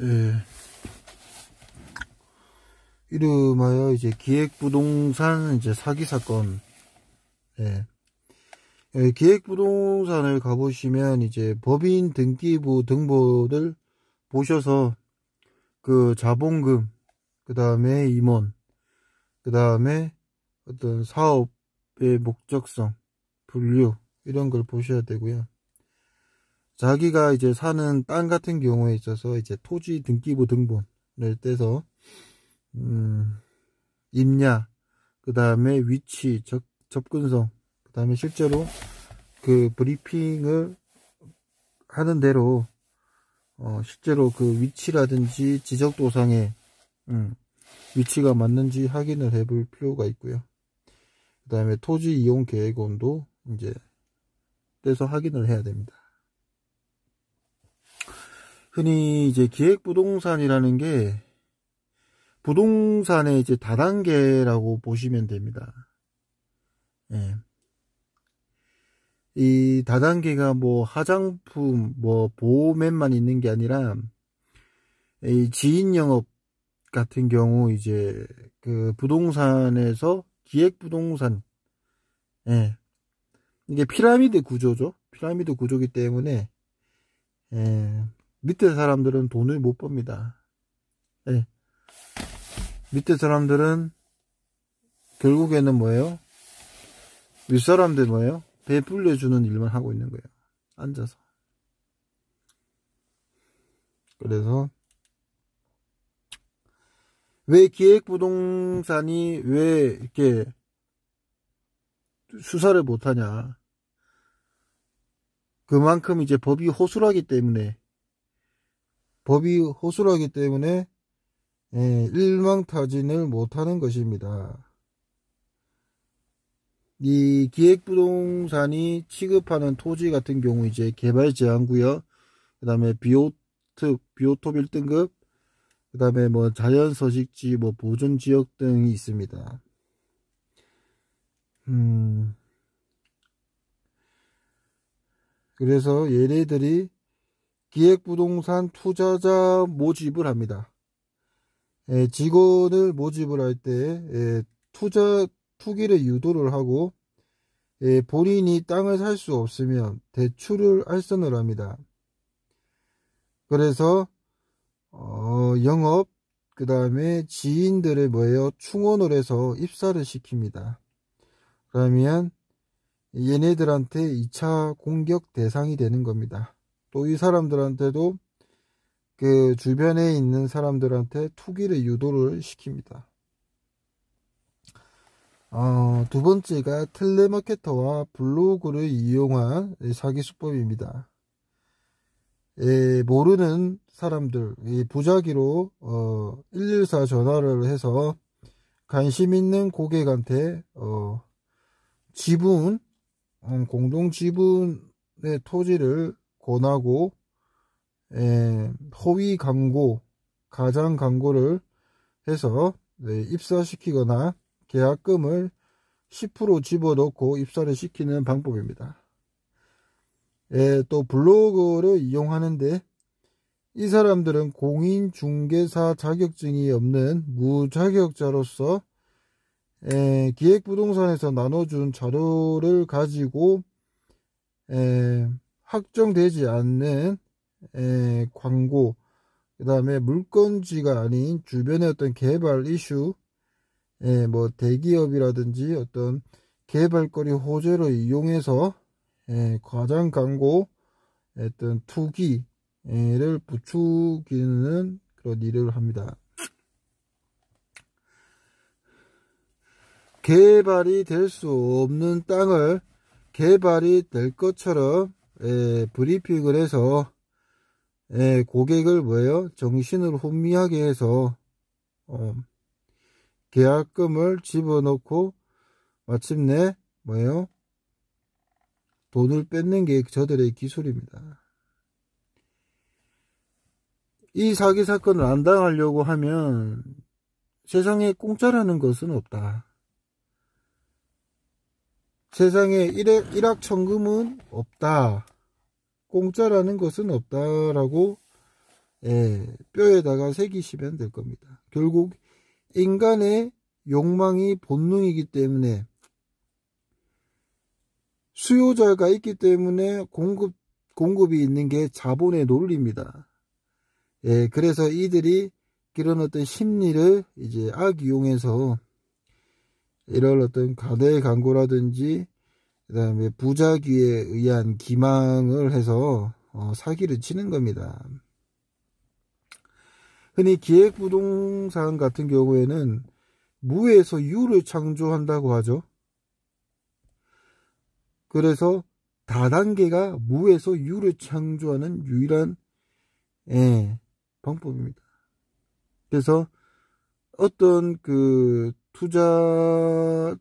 예, 이름하여 이제 기획부동산 이제 사기 사건. 예. 예, 기획부동산을 가보시면 이제 법인 등기부 등본을 보셔서 그 자본금, 그 다음에 임원, 그 다음에 어떤 사업의 목적성, 분류 이런 걸 보셔야 되고요. 자기가 이제 사는 땅 같은 경우에 있어서 이제 토지 등기부 등본을 떼서 임야, 그 다음에 위치, 접근성, 그 다음에 실제로 그 브리핑을 하는 대로 실제로 그 위치라든지 지적도상에 위치가 맞는지 확인을 해볼 필요가 있고요. 그 다음에 토지 이용 계획원도 이제 떼서 확인을 해야 됩니다. 흔히 이제 기획부동산이라는 게 부동산의 이제 다단계라고 보시면 됩니다. 예. 이 다단계가 뭐 화장품, 뭐 보호맨만 있는 게 아니라 이 지인 영업 같은 경우 이제 그 부동산에서 기획부동산, 예. 이게 피라미드 구조죠. 피라미드 구조기 때문에 예. 밑에 사람들은 돈을 못 법니다. 예. 밑에 사람들은 결국에는 뭐예요? 윗사람들 뭐예요? 배 불려주는 일만 하고 있는 거예요. 앉아서. 그래서 왜 기획부동산이 왜 이렇게 수사를 못하냐? 그만큼 이제 법이 허술하기 때문에 일망타진을 못하는 것입니다. 이 기획부동산이 취급하는 토지 같은 경우 이제 개발제한구역, 그 다음에 비오톱 1등급, 그 다음에 뭐 자연서식지, 뭐 보존지역 등이 있습니다. 그래서 얘네들이 기획부동산 투자자 모집을 합니다. 직원을 모집을 할 때 투기를 유도를 하고 본인이 땅을 살 수 없으면 대출을 알선을 합니다. 그래서 영업, 그 다음에 지인들을 뭐예요? 충원을 해서 입사를 시킵니다. 그러면 얘네들한테 2차 공격 대상이 되는 겁니다. 또 이 사람들한테도 그 주변에 있는 사람들한테 투기를 유도를 시킵니다. 두 번째가 텔레마케터와 블로그를 이용한 사기 수법입니다. 모르는 사람들, 부작위로 114 전화를 해서 관심 있는 고객한테 지분, 공동 지분의 토지를 권하고 허위 광고, 가장 광고를 해서 입사시키거나 계약금을 10% 집어넣고 입사를 시키는 방법입니다. 또 블로그를 이용하는데 이 사람들은 공인중개사 자격증이 없는 무자격자로서 기획부동산에서 나눠준 자료를 가지고 확정되지 않는 광고, 그 다음에 물건지가 아닌 주변의 어떤 개발 이슈, 뭐 대기업이라든지 어떤 개발거리 호재를 이용해서 과장 광고, 어떤 투기를 부추기는 그런 일을 합니다. 개발이 될 수 없는 땅을 개발이 될 것처럼 브리핑을 해서 고객을 뭐예요? 정신을 혼미하게 해서 계약금을 집어넣고 마침내 뭐예요? 돈을 뺏는 게 저들의 기술입니다. 이 사기 사건을 안 당하려고 하면 세상에 공짜라는 것은 없다. 세상에 일확천금은 없다. 공짜라는 것은 없다라고 뼈에다가 새기시면 될 겁니다. 결국 인간의 욕망이 본능이기 때문에 수요자가 있기 때문에 공급이 있는 게 자본의 논리입니다. 그래서 이들이 그런 어떤 심리를 이제 악이용해서 이런 어떤 가대 광고라든지 그 다음에 부작위에 의한 기망을 해서 사기를 치는 겁니다. 흔히 기획부동산 같은 경우에는 무에서 유를 창조한다고 하죠. 그래서 다단계가 무에서 유를 창조하는 유일한 방법입니다. 그래서 어떤 그 투자가들은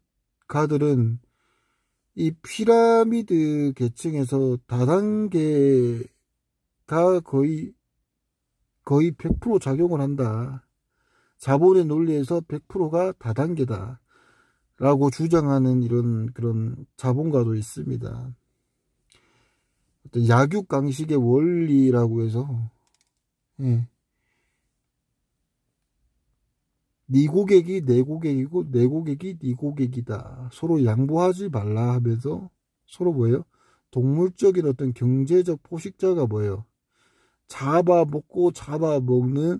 이 피라미드 계층에서 다단계가 거의 100% 작용을 한다. 자본의 논리에서 100%가 다단계다 라고 주장하는 이런 그런 자본가도 있습니다. 어떤 약육강식의 원리라고 해서 네 고객이 내 고객이고 내 고객이 네 고객이다. 서로 양보하지 말라 하면서 서로 뭐예요? 동물적인 어떤 경제적 포식자가 뭐예요? 잡아먹고 잡아먹는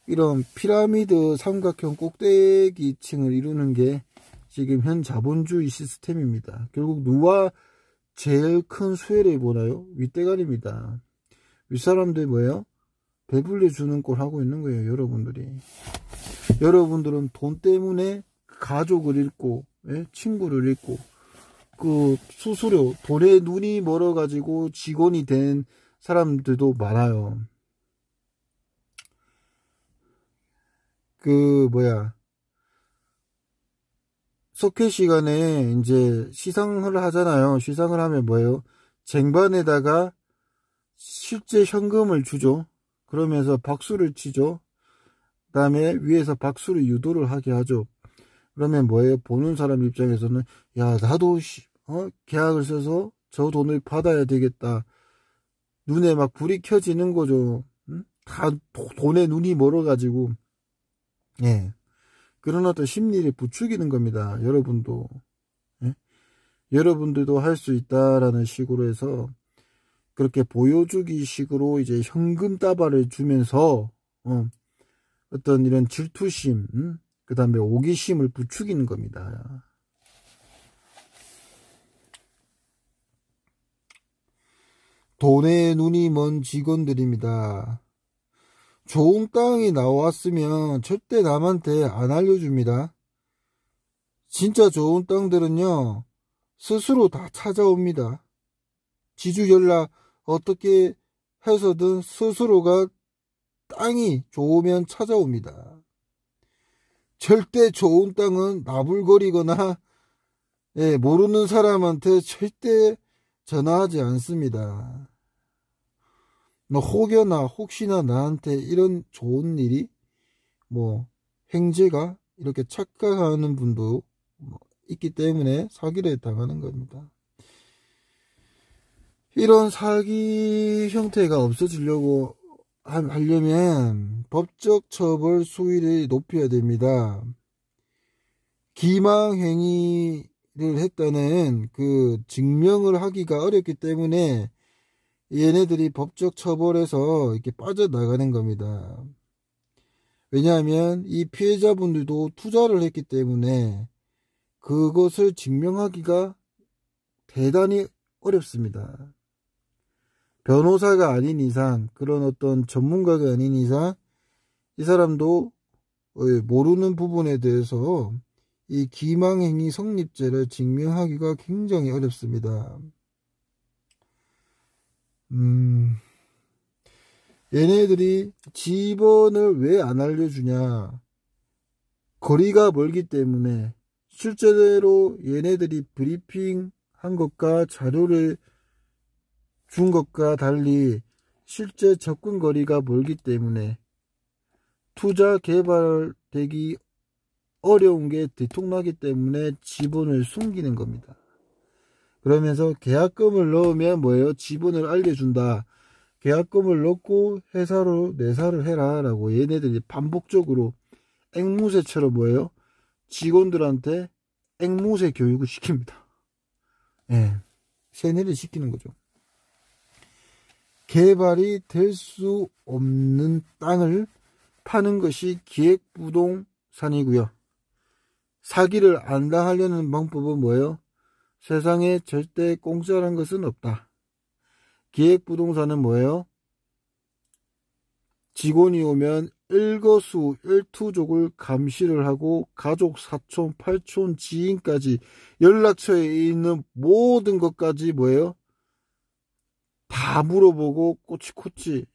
이런 피라미드 삼각형 꼭대기층을 이루는 게 지금 현 자본주의 시스템입니다. 결국 누가 제일 큰 수혜를 보나요? 윗대가리입니다. 윗사람들 뭐예요? 배불려 주는 꼴 하고 있는 거예요. 여러분들이. 여러분들은 돈 때문에 가족을 잃고 친구를 잃고 그 수수료 돈에 눈이 멀어가지고 직원이 된 사람들도 많아요. 석회 시간에 이제 시상을 하잖아요. 시상을 하면 뭐예요? 쟁반에다가 실제 현금을 주죠. 그러면서 박수를 치죠. 그 다음에 위에서 박수를 유도를 하게 하죠. 그러면 뭐예요? 보는 사람 입장에서는 야 나도 계약을 써서 저 돈을 받아야 되겠다. 눈에 막 불이 켜지는 거죠. 다 돈에 눈이 멀어가지고 그런 어떤 심리를 부추기는 겁니다. 여러분들도 할 수 있다라는 식으로 해서 그렇게 보여주기 식으로 이제 현금 따발을 주면서 어떤 이런 질투심, 그 다음에 오기심을 부추기는 겁니다. 돈에 눈이 먼 직원들입니다. 좋은 땅이 나왔으면 절대 남한테 안 알려줍니다. 진짜 좋은 땅들은요, 스스로 다 찾아옵니다. 지주연락 어떻게 해서든 스스로가 땅이 좋으면 찾아옵니다. 절대 좋은 땅은 나불거리거나 모르는 사람한테 절대 전화하지 않습니다. 혹여나 혹시나 나한테 이런 좋은 일이 행제가 이렇게 착각하는 분도 있기 때문에 사기를 당하는 겁니다. 이런 사기 형태가 없어지려고 하려면 법적 처벌 수위를 높여야 됩니다. 기망행위를 했다는 그 증명을 하기가 어렵기 때문에 얘네들이 법적 처벌에서 이렇게 빠져나가는 겁니다. 왜냐하면 이 피해자분들도 투자를 했기 때문에 그것을 증명하기가 대단히 어렵습니다. 변호사가 아닌 이상, 그런 어떤 전문가가 아닌 이상 이 사람도 모르는 부분에 대해서 이 기망행위 성립죄를 증명하기가 굉장히 어렵습니다. 얘네들이 지번을 왜 안 알려주냐? 거리가 멀기 때문에. 실제로 얘네들이 브리핑 한 것과 자료를 준 것과 달리 실제 접근 거리가 멀기 때문에 투자 개발되기 어려운 게 들통나기 때문에 지분을 숨기는 겁니다. 그러면서 계약금을 넣으면 뭐예요? 지분을 알려준다. 계약금을 넣고 회사로 내사를 해라 라고 얘네들이 반복적으로 앵무새처럼 뭐예요? 직원들한테 앵무새 교육을 시킵니다. 예, 세뇌를 시키는 거죠. 개발이 될 수 없는 땅을 파는 것이 기획부동산이고요. 사기를 안 당하려는 방법은 뭐예요? 세상에 절대 공짜란 것은 없다. 기획부동산은 뭐예요? 직원이 오면 일거수 일투족을 감시를 하고 가족, 사촌, 팔촌, 지인까지 연락처에 있는 모든 것까지 뭐예요? 다 물어보고 꼬치꼬치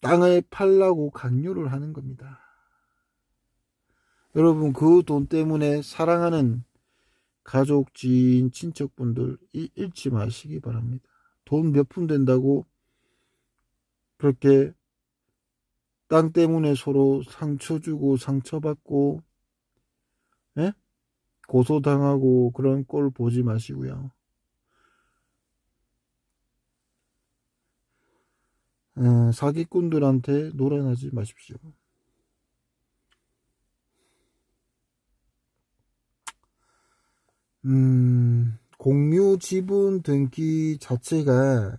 땅을 팔라고 강요를 하는 겁니다. 여러분, 그 돈 때문에 사랑하는 가족, 지인, 친척분들 잃지 마시기 바랍니다. 돈 몇 푼 된다고 그렇게 땅 때문에 서로 상처 주고 상처받고 고소당하고 그런 꼴 보지 마시고요. 사기꾼들한테 놀아나지 마십시오. 공유 지분 등기 자체가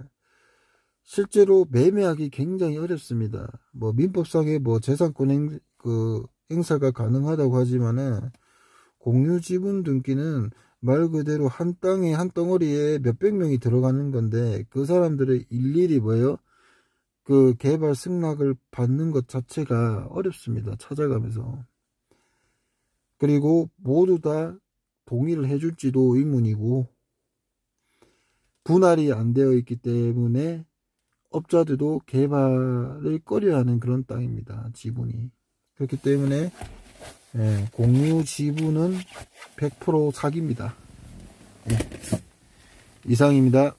실제로 매매하기 굉장히 어렵습니다. 뭐 민법상에 뭐 재산권 행사가 가능하다고 하지만은 공유 지분 등기는 말 그대로 한 땅에 한 덩어리에 몇백 명이 들어가는 건데 그 사람들의 일일이 뭐예요? 그 개발 승낙을 받는 것 자체가 어렵습니다. 찾아가면서. 그리고 모두 다 동의를 해줄지도 의문이고 분할이 안 되어 있기 때문에 업자들도 개발을 꺼려하는 그런 땅입니다. 지분이. 그렇기 때문에 공유 지분은 100% 사기입니다. 이상입니다.